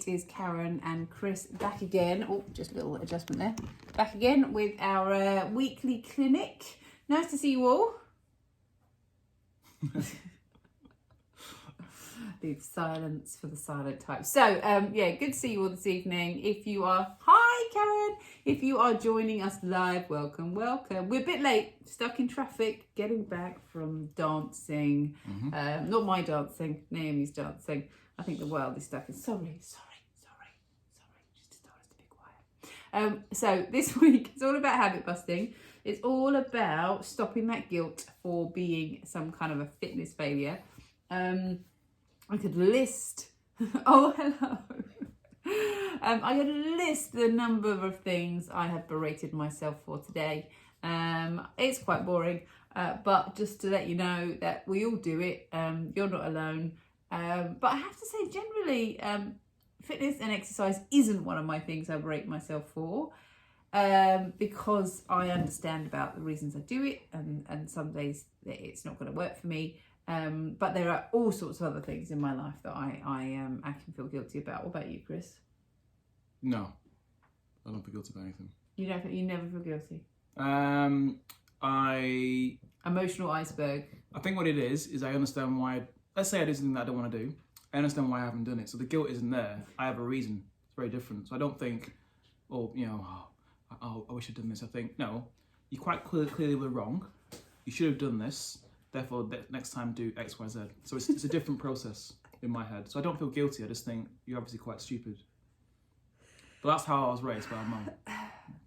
It is Karen and Chris back again. Oh, just a little adjustment there. Back again with our weekly clinic. Nice to see you all. Leave silence for the silent type. So, yeah, good to see you all this evening. If you are, hi Karen. If you are joining us live, welcome, welcome. We're a bit late, stuck in traffic, getting back from dancing. Not my dancing, Naomi's dancing. I think the world is stuck in, sorry. Just tell us to be quiet. So this week, it's all about habit busting. It's all about stopping that guilt for being some kind of a fitness failure. I could list, oh, hello. I could list the number of things I have berated myself for today. It's quite boring, but just to let you know that we all do it. You're not alone. But I have to say, generally, fitness and exercise isn't one of my things I berate myself for. Because I understand about the reasons I do it, and some days it's not going to work for me. But there are all sorts of other things in my life that I can feel guilty about. What about you, Chris? No, I don't feel guilty about anything. You never feel guilty. Emotional iceberg. I think what it is I understand why. Let's say I do something that I don't want to do. I understand why I haven't done it. So the guilt isn't there. I have a reason. It's very different. So I don't think, I wish I'd done this. I think, no, you quite clearly were wrong. You should have done this. Therefore, next time do X, Y, Z. So it's a different process in my head. So I don't feel guilty. I just think you're obviously quite stupid. But that's how I was raised by my mum.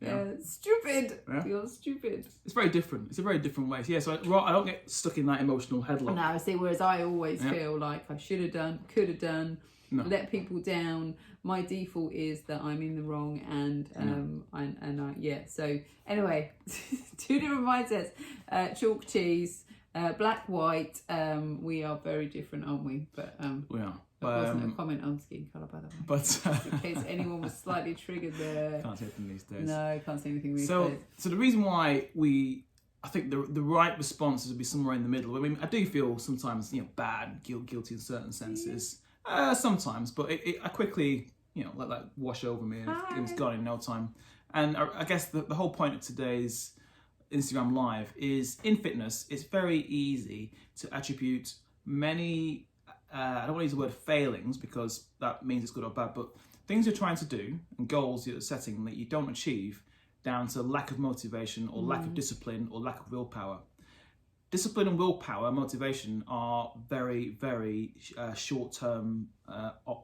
Yeah, stupid. Yeah? You're stupid. It's very different. It's a very different way. So yeah, so I don't get stuck in that emotional headlock. No, I see. Whereas I always feel like I should have done, could have done, let people down. My default is that I'm in the wrong, So anyway, two different mindsets. Chalk cheese, black white. We are very different, aren't we? But we are. That wasn't a comment on skin colour, by the way. But in case anyone was slightly triggered there. Can't say anything these days. No, can't say anything these days. So the reason why I think the right response is to be somewhere in the middle. I mean, I do feel sometimes, bad, guilty in certain senses. Sometimes, but I quickly, let that wash over me and it's gone in no time. And I guess the whole point of today's Instagram Live is in fitness, it's very easy to attribute many, I don't want to use the word failings because that means it's good or bad, but things you're trying to do and goals you're setting that you don't achieve down to lack of motivation or lack of discipline or lack of willpower. Discipline and willpower, motivation are very, very short-term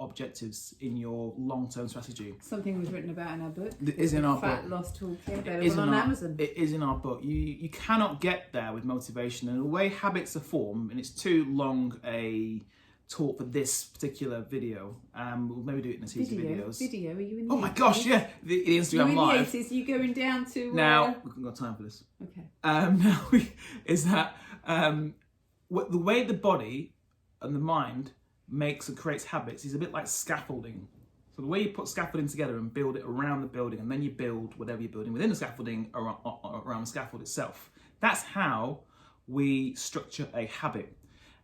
objectives in your long-term strategy. Something we've written about in our book. It is in our book. Fat Loss Toolkit, available on Amazon. It is in our book. You cannot get there with motivation. And the way habits are formed, and it's too long a talk for this particular video. We'll maybe do it in a series of videos. Are you in the 80s? Oh my gosh, yeah. The Instagram in Live. The 80s, you going down to... Now, we've got time for this. Okay. The way the body and the mind makes and creates habits is a bit like scaffolding. So the way you put scaffolding together and build it around the building, and then you build whatever you're building within the scaffolding around the scaffold itself. That's how we structure a habit.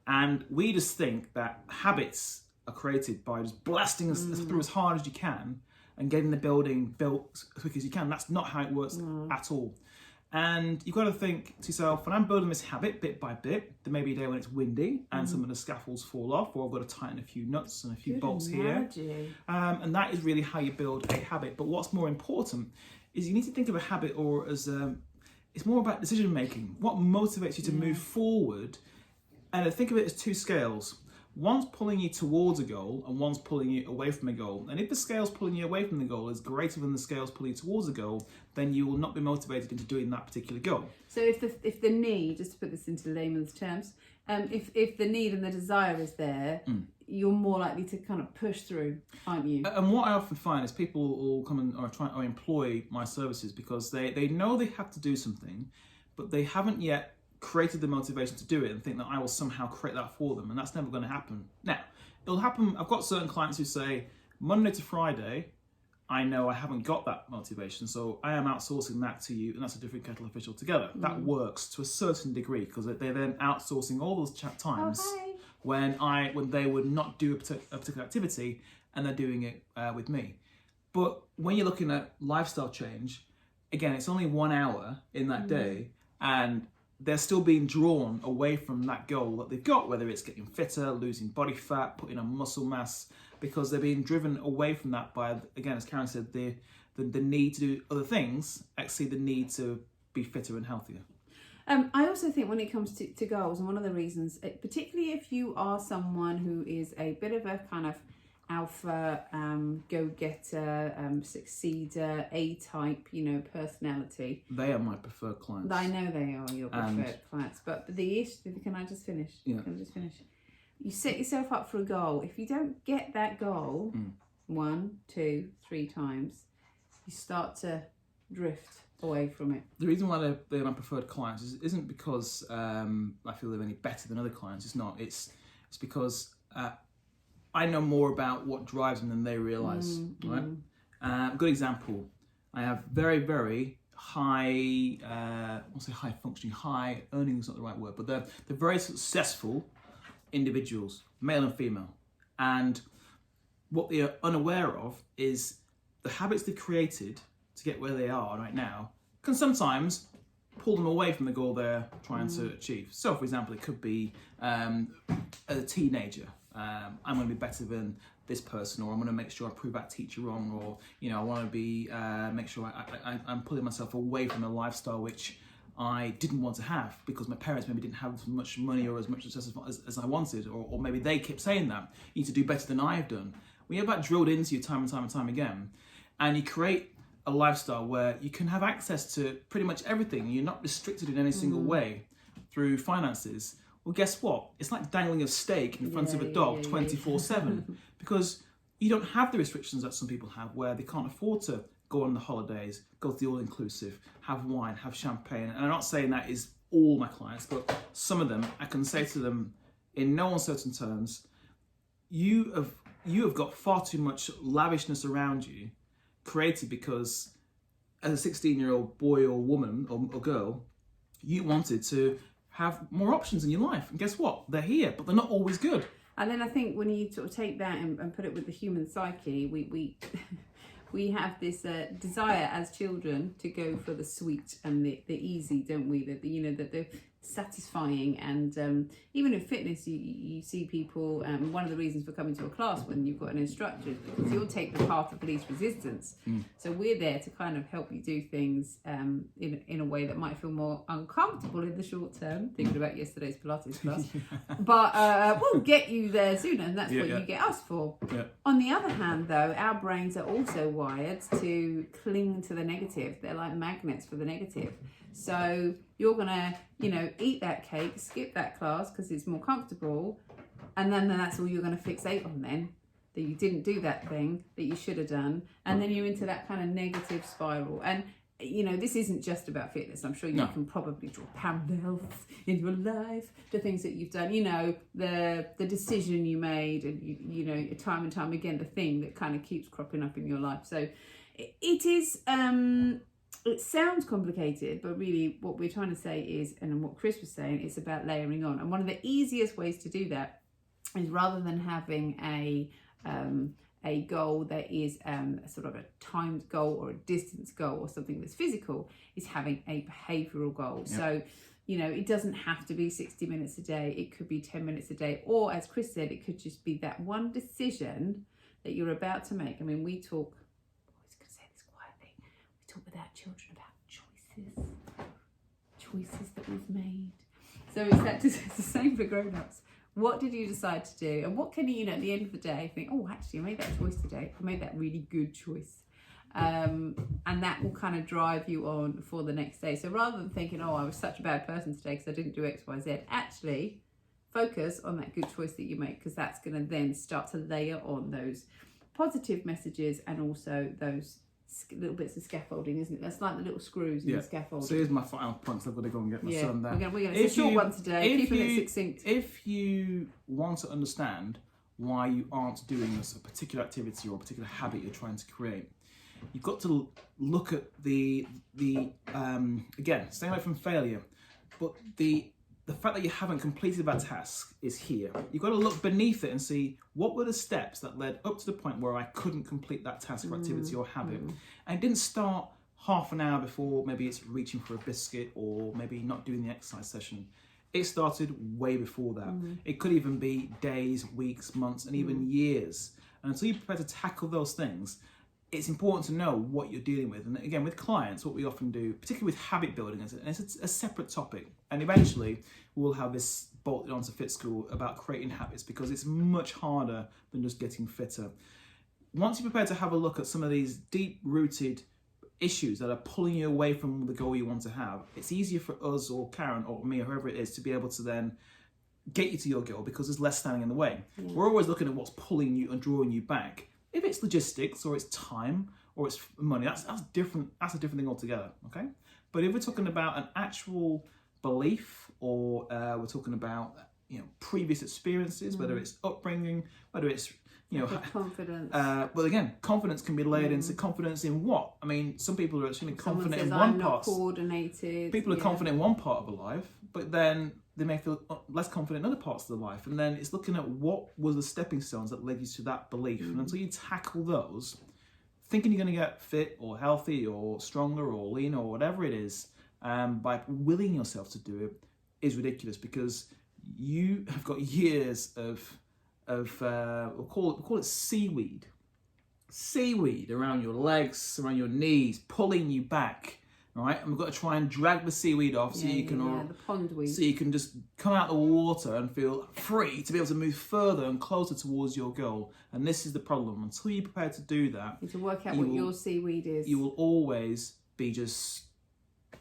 And we just think that habits are created by just blasting us through as hard as you can and getting the building built as quick as you can. That's not how it works at all. And you've got to think to yourself, when I'm building this habit bit by bit, there may be a day when it's windy and some of the scaffolds fall off, or I've got to tighten a few nuts and a few bolts here. And that is really how you build a habit. But what's more important is you need to think of a habit it's more about decision making. What motivates you to move forward? And I think of it as two scales. One's pulling you towards a goal and one's pulling you away from a goal. And if the scale's pulling you away from the goal is greater than the scale's pulling you towards a goal, then you will not be motivated into doing that particular goal. So if the need, just to put this into layman's terms, if the need and the desire is there, you're more likely to kind of push through, aren't you? And what I often find is people will come and or employ my services because they know they have to do something, but they haven't yet created the motivation to do it and think that I will somehow create that for them, and that's never going to happen. Now, it'll happen. I've got certain clients who say Monday to Friday, I know I haven't got that motivation, so I am outsourcing that to you, and that's a different kettle of fish altogether. That works to a certain degree because they're then outsourcing all those times when they would not do a particular activity, and they're doing it with me. But when you're looking at lifestyle change, again, it's only 1 hour in that day, and they're still being drawn away from that goal that they've got, whether it's getting fitter, losing body fat, putting on muscle mass, because they're being driven away from that by, again, as Karen said, the need to do other things exceed the need to be fitter and healthier. I also think when it comes to goals, and one of the reasons, particularly if you are someone who is a bit of a kind of alpha, go-getter, succeeder, A-type, personality. They are my preferred clients. I know they are your preferred clients, but the issue, can I just finish? Yeah. Can I just finish? You set yourself up for a goal. If you don't get that goal 1, 2, 3 times, you start to drift away from it. The reason why they're my preferred clients isn't because I feel they're any better than other clients. It's not. It's because I know more about what drives them than they realise. Right? Good example. I have very, very high. I won't say high functioning. High earning is not the right word, but they're very successful individuals, male and female, and what they are unaware of is the habits they've created to get where they are right now can sometimes pull them away from the goal they're trying to achieve. So, for example, it could be as a teenager, I'm going to be better than this person, or I'm going to make sure I prove that teacher wrong, or I want to be make sure I'm pulling myself away from a lifestyle which I didn't want to have because my parents maybe didn't have as much money or as much success as I wanted, or maybe they kept saying that you need to do better than I've done. When you have that drilled into you time and time and time again, and you create a lifestyle where you can have access to pretty much everything, you're not restricted in any single way through finances, well, guess what? It's like dangling a steak in front of a dog 24/7 because you don't have the restrictions that some people have where they can't afford to go on the holidays, go to the all-inclusive, have wine, have champagne. And I'm not saying that is all my clients, but some of them, I can say to them in no uncertain terms, you have got far too much lavishness around you, created because as a 16-year-old boy or woman or girl, you wanted to have more options in your life. And guess what? They're here, but they're not always good. And then I think when you sort of take that and put it with the human psyche, we we have this desire as children to go for the sweet and the easy, don't we? The satisfying. And even in fitness, you see people, one of the reasons for coming to a class when you've got an instructor is because you'll take the path of least resistance. So we're there to kind of help you do things in a way that might feel more uncomfortable in the short term, thinking about yesterday's Pilates class, but we'll get you there sooner, and that's what you get us for. On the other hand, though, our brains are also wired to cling to the negative. They're like magnets for the negative. So you're gonna, eat that cake, skip that class because it's more comfortable, and then that's all you're gonna fixate on then, that you didn't do that thing that you should have done, and then you're into that kind of negative spiral. And this isn't just about fitness. I'm sure you can probably draw parallels in your life to things that you've done. The decision you made, and time and time again, the thing that kind of keeps cropping up in your life. So it is. It sounds complicated, but really what we're trying to say is, and what Chris was saying, it's about layering on. And one of the easiest ways to do that is, rather than having a goal that is sort of a timed goal or a distance goal or something that's physical, is having a behavioural goal. So, it doesn't have to be 60 minutes a day. It could be 10 minutes a day. Or as Chris said, it could just be that one decision that you're about to make. I mean, we talk with our children about choices that we've made. So it's the same for grown-ups. What did you decide to do, and what can you, at the end of the day, think, oh, actually I made that choice today, I made that really good choice, and that will kind of drive you on for the next day. So rather than thinking, oh, I was such a bad person today because I didn't do X, Y, Z, actually focus on that good choice that you make, because that's going to then start to layer on those positive messages and also those little bits of scaffolding, isn't it? That's like the little screws in the scaffolding. So here's my final point. So I've got to go and get my son there. We're gonna it's a short one today, keeping it succinct. If you want to understand why you aren't doing this, a particular activity or a particular habit you're trying to create, you've got to look at the again, stay away from failure, but the the fact that you haven't completed that task is here. You've got to look beneath it and see what were the steps that led up to the point where I couldn't complete that task or activity or habit. And it didn't start half an hour before maybe it's reaching for a biscuit or maybe not doing the exercise session. It started way before that. It could even be days, weeks, months, and even years. And until you're prepared to tackle those things, it's important to know what you're dealing with. And again, with clients, what we often do, particularly with habit building, and it's a separate topic. And eventually, we'll have this bolted onto Fit School about creating habits, because it's much harder than just getting fitter. Once you're prepared to have a look at some of these deep-rooted issues that are pulling you away from the goal you want to have, it's easier for us or Karen or me or whoever it is to be able to then get you to your goal, because there's less standing in the way. We're always looking at what's pulling you and drawing you back. If it's logistics or it's time or it's money, that's different. That's a different thing altogether. Okay, but if we're talking about an actual belief, or we're talking about previous experiences, whether it's upbringing, whether it's confidence. But again, confidence can be layered into confidence in what? I mean, some people are actually confident in one part. Coordinated. People are confident in one part of a life, but then they may feel less confident in other parts of their life. And then it's looking at what was the stepping stones that led you to that belief. And until you tackle those, thinking you're going to get fit or healthy or stronger or leaner or whatever it is, by willing yourself to do it, is ridiculous, because you have got years of we'll call it seaweed around your legs, around your knees, pulling you back. Right, and we've got to try and drag the seaweed off so you can, the pondweed, so you can just come out of the water and feel free to be able to move further and closer towards your goal. And this is the problem: until you're prepared to do that, you need to work out what your seaweed is. You will always be just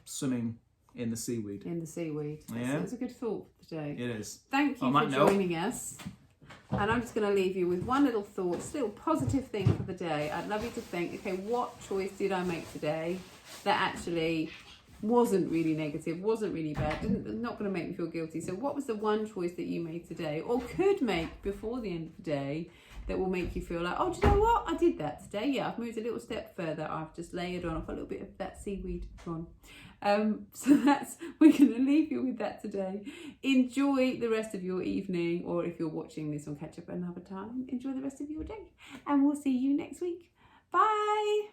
swimming in the seaweed. That's a good thought for today. It is. Thank you for joining us. And I'm just going to leave you with one little thought, still positive thing for the day. I'd love you to think, okay, what choice did I make today that actually wasn't really negative, wasn't really bad, not going to make me feel guilty? So what was the one choice that you made today, or could make before the end of the day, that will make you feel like, oh, do you know what? I did that today. Yeah, I've moved a little step further. I've just layered on. I've got a little bit of that seaweed on. So we're going to leave you with that today. Enjoy the rest of your evening, or if you're watching this on catch up another time, enjoy the rest of your day. And we'll see you next week. Bye.